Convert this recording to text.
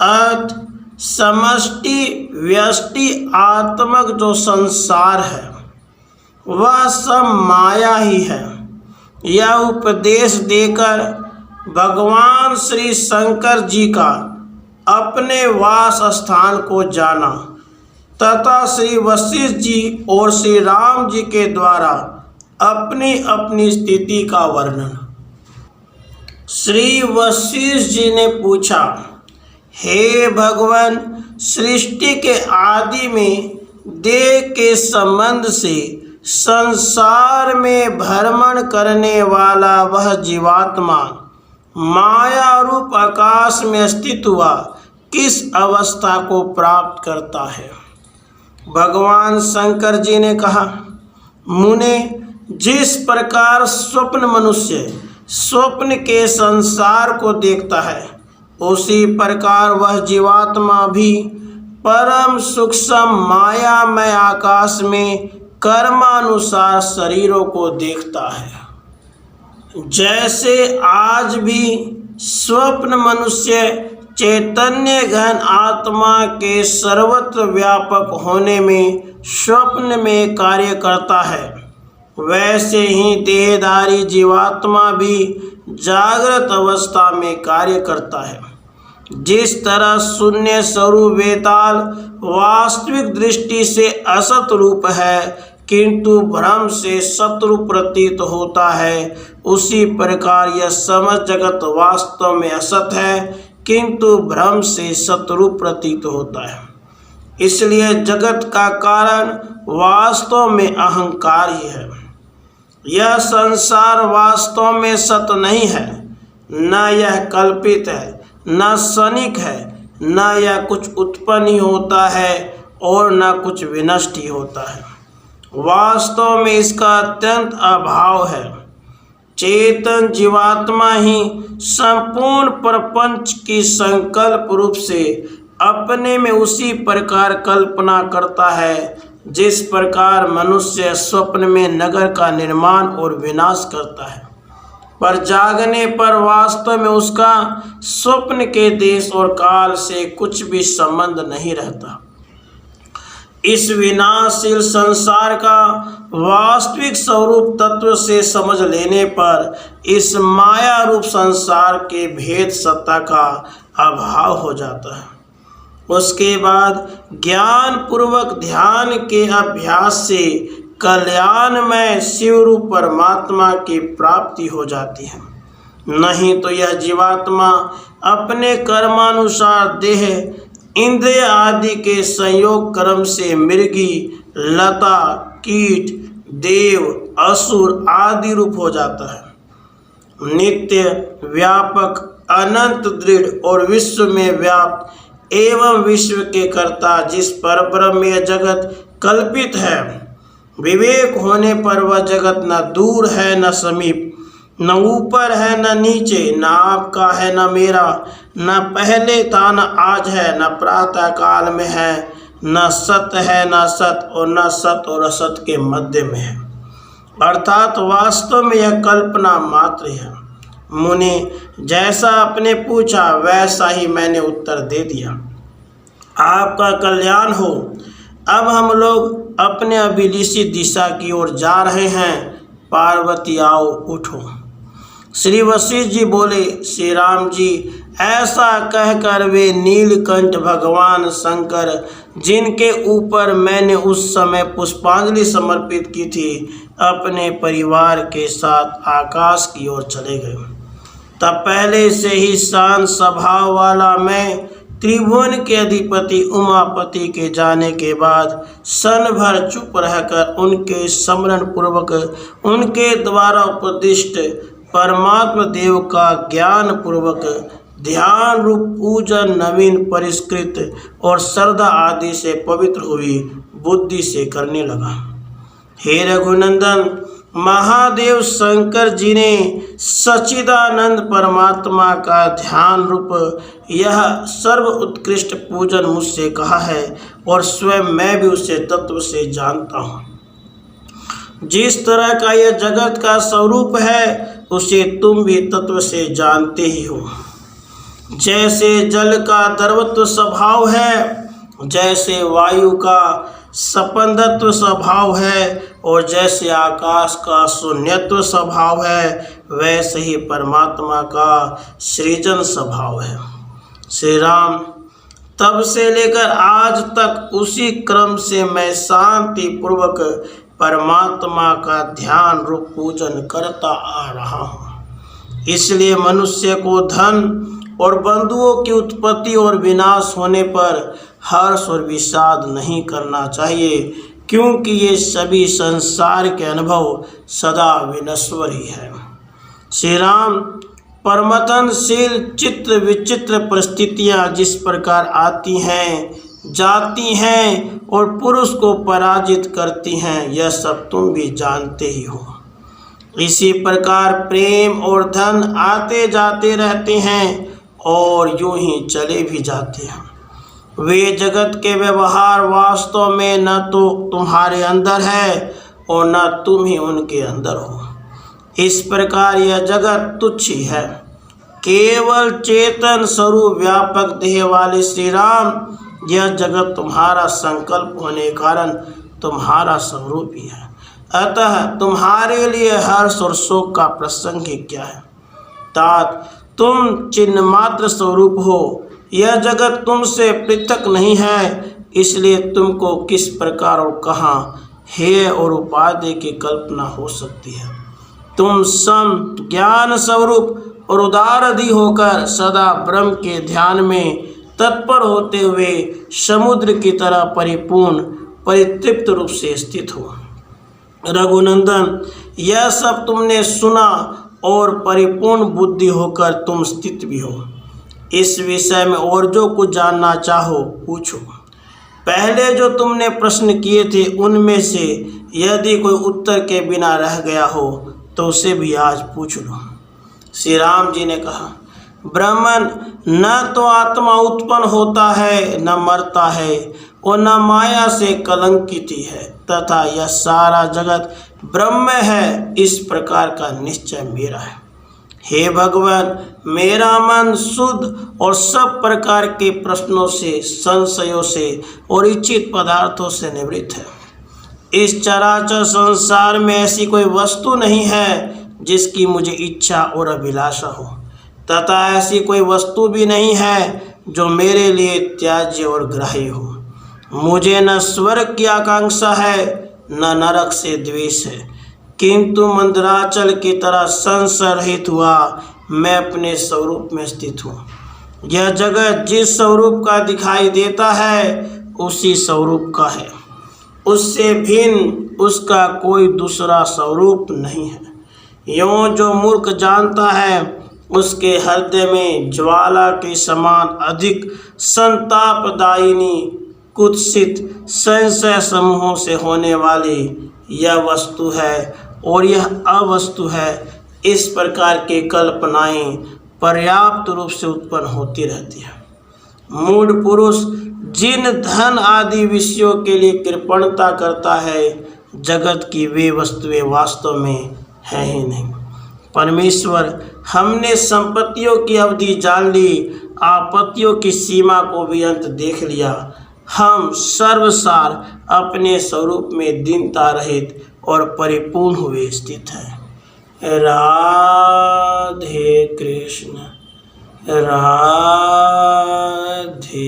अर्थ समष्टि व्यष्टि आत्मक जो संसार है वह सब माया ही है। यह उपदेश देकर भगवान श्री शंकर जी का अपने वास स्थान को जाना तथा श्री वशिष्ठ जी और श्री राम जी के द्वारा अपनी अपनी स्थिति का वर्णन। श्री वशिष्ठ जी ने पूछा, हे भगवान, सृष्टि के आदि में देह के संबंध से संसार में भ्रमण करने वाला वह जीवात्मा माया रूप आकाश में स्थित हुआ किस अवस्था को प्राप्त करता है? भगवान शंकर जी ने कहा, मुने, जिस प्रकार स्वप्न मनुष्य स्वप्न के संसार को देखता है उसी प्रकार वह जीवात्मा भी परम सूक्ष्म मायामय आकाश में कर्मानुसार शरीरों को देखता है। जैसे आज भी स्वप्न मनुष्य चैतन्य घन आत्मा के सर्वत्र व्यापक होने में स्वप्न में कार्य करता है, वैसे ही देहधारी जीवात्मा भी जागृत अवस्था में कार्य करता है। जिस तरह शून्य स्वरूप वेताल वास्तविक दृष्टि से असत रूप है किंतु भ्रम से सतरूप प्रतीत होता है, उसी प्रकार यह समस्त जगत वास्तव में असत है किंतु भ्रम से सतरूप प्रतीत होता है। इसलिए जगत का कारण वास्तव में अहंकार ही है। यह संसार वास्तव में सत नहीं है, न यह कल्पित है, न क्षणिक है, न यह कुछ उत्पन्न ही होता है और न कुछ विनष्ट ही होता है। वास्तव में इसका अत्यंत अभाव है। चेतन जीवात्मा ही संपूर्ण प्रपंच की संकल्प रूप से अपने में उसी प्रकार कल्पना करता है जिस प्रकार मनुष्य स्वप्न में नगर का निर्माण और विनाश करता है, पर जागने पर वास्तव में उसका स्वप्न के देश और काल से कुछ भी संबंध नहीं रहता। इस विनाशशील संसार का वास्तविक स्वरूप तत्व से समझ लेने पर इस माया रूप संसार के भेद सत्ता का अभाव हो जाता है। उसके बाद ज्ञान पूर्वक ध्यान के अभ्यास से कल्याणमय शिव रूप परमात्मा की प्राप्ति हो जाती है। नहीं तो यह जीवात्मा अपने कर्मानुसार देह इंद्रिय आदि के संयोग कर्म से मृगी, लता, कीट, देव, असुर आदि रूप हो जाता है। नित्य व्यापक अनंत दृढ़ और विश्व में व्याप्त एवं विश्व के कर्ता जिस परब्रह्म यह जगत कल्पित है, विवेक होने पर वह जगत न दूर है न समीप, न ऊपर है न नीचे, न आपका है न मेरा, न पहले था न आज है, न प्रातः काल में है, न सत है न सत और न सत और असत के मध्य में है, अर्थात वास्तव में यह कल्पना मात्र है। मुनि, जैसा आपने पूछा वैसा ही मैंने उत्तर दे दिया। आपका कल्याण हो। अब हम लोग अपने अभिलिषित दिशा की ओर जा रहे हैं। पार्वती आओ, उठो। श्री वशिष्ठ जी बोले, श्री राम जी, ऐसा कहकर वे नीलकंठ भगवान शंकर, जिनके ऊपर मैंने उस समय पुष्पांजलि समर्पित की थी, अपने परिवार के साथ आकाश की ओर चले गए। तब पहले से ही शांत स्वभाव वाला मैं त्रिभुवन के अधिपति उमापति के जाने के बाद क्षण भर चुप रहकर उनके स्मरण पूर्वक उनके द्वारा उपदिष्ट परमात्मा देव का ज्ञान पूर्वक ध्यान रूप पूजन नवीन परिष्कृत और श्रद्धा आदि से पवित्र हुई बुद्धि से करने लगा। हे रघुनंदन, महादेव शंकर जी ने सच्चिदानंद परमात्मा का ध्यान रूप यह सर्व उत्कृष्ट पूजन मुझसे कहा है और स्वयं मैं भी उसे तत्व से जानता हूँ। जिस तरह का यह जगत का स्वरूप है उसे तुम भी तत्व से जानते ही हो। जैसे जल का द्रवत्व स्वभाव है, जैसे वायु का सपंदत्व स्वभाव है, और जैसे आकाश का शून्यत्व स्वभाव है, वैसे ही परमात्मा का सृजन स्वभाव है। श्री राम, तब से लेकर आज तक उसी क्रम से मैं शांति पूर्वक परमात्मा का ध्यान रूप पूजन करता आ रहा हूँ। इसलिए मनुष्य को धन और बंधुओं की उत्पत्ति और विनाश होने पर हर्ष और विषाद नहीं करना चाहिए, क्योंकि ये सभी संसार के अनुभव सदा विनश्वर ही है। श्री राम, परमतनशील चित्र विचित्र परिस्थितियाँ जिस प्रकार आती हैं, जाती हैं और पुरुष को पराजित करती हैं, यह सब तुम भी जानते ही हो। इसी प्रकार प्रेम और धन आते जाते रहते हैं और यूं ही चले भी जाते हैं। वे जगत के व्यवहार वास्तव में न तो तुम्हारे अंदर है और न तुम ही उनके अंदर हो। इस प्रकार यह जगत तुच्छ ही है। केवल चेतन स्वरूप व्यापक देह वाले श्री राम, यह जगत तुम्हारा संकल्प होने के कारण तुम्हारा स्वरूप ही है। अतः तुम्हारे लिए हर्ष और शोक का प्रसंग ही क्या है। तात, तुम चिन्ह मात्र स्वरूप हो। यह जगत तुमसे पृथक नहीं है, इसलिए तुमको किस प्रकार और कहाँ हेय और उपाधि की कल्पना हो सकती है। तुम सम ज्ञान स्वरूप और उदारधि होकर सदा ब्रह्म के ध्यान में तत्पर होते हुए समुद्र की तरह परिपूर्ण परितृप्त रूप से स्थित हो। रघुनंदन, यह सब तुमने सुना और परिपूर्ण बुद्धि होकर तुम स्थित भी हो। इस विषय में और जो कुछ जानना चाहो पूछो। पहले जो तुमने प्रश्न किए थे उनमें से यदि कोई उत्तर के बिना रह गया हो तो उसे भी आज पूछ लो। श्री राम जी ने कहा, ब्राह्मण, न तो आत्मा उत्पन्न होता है, न मरता है, और न माया से कलंकित है, तथा यह सारा जगत ब्रह्म है, इस प्रकार का निश्चय मेरा है। हे भगवान, मेरा मन शुद्ध और सब प्रकार के प्रश्नों से, संशयों से और इच्छित पदार्थों से निवृत्त है। इस चराचर संसार में ऐसी कोई वस्तु नहीं है जिसकी मुझे इच्छा और अभिलाषा हो, तथा ऐसी कोई वस्तु भी नहीं है जो मेरे लिए त्याज्य और ग्राह्य हो। मुझे न स्वर्ग की आकांक्षा है, न नरक से द्वेष है, किंतु मंदराचल की तरह संशय रहित हुआ मैं अपने स्वरूप में स्थित हूँ। यह जगत जिस स्वरूप का दिखाई देता है उसी स्वरूप का है, उससे भिन्न उसका कोई दूसरा स्वरूप नहीं है। यों जो मूर्ख जानता है उसके हृदय में ज्वाला के समान अधिक संतापदायिनी कुत्सित संशय समूहों से होने वाली यह वस्तु है और यह अवस्तु है। इस प्रकार की कल्पनाएं पर्याप्त रूप से उत्पन्न होती रहती है। मूढ़ पुरुष जिन धन आदि विषयों के लिए कृपणता करता है, जगत की वे वस्तुएं वास्तव में है ही नहीं। परमेश्वर, हमने संपत्तियों की अवधि जान ली, आपत्तियों की सीमा को भी अंत देख लिया। हम सर्वसार अपने स्वरूप में दीनता रहित और परिपूर्ण हुए स्थित हैं। राधे कृष्ण, राधे।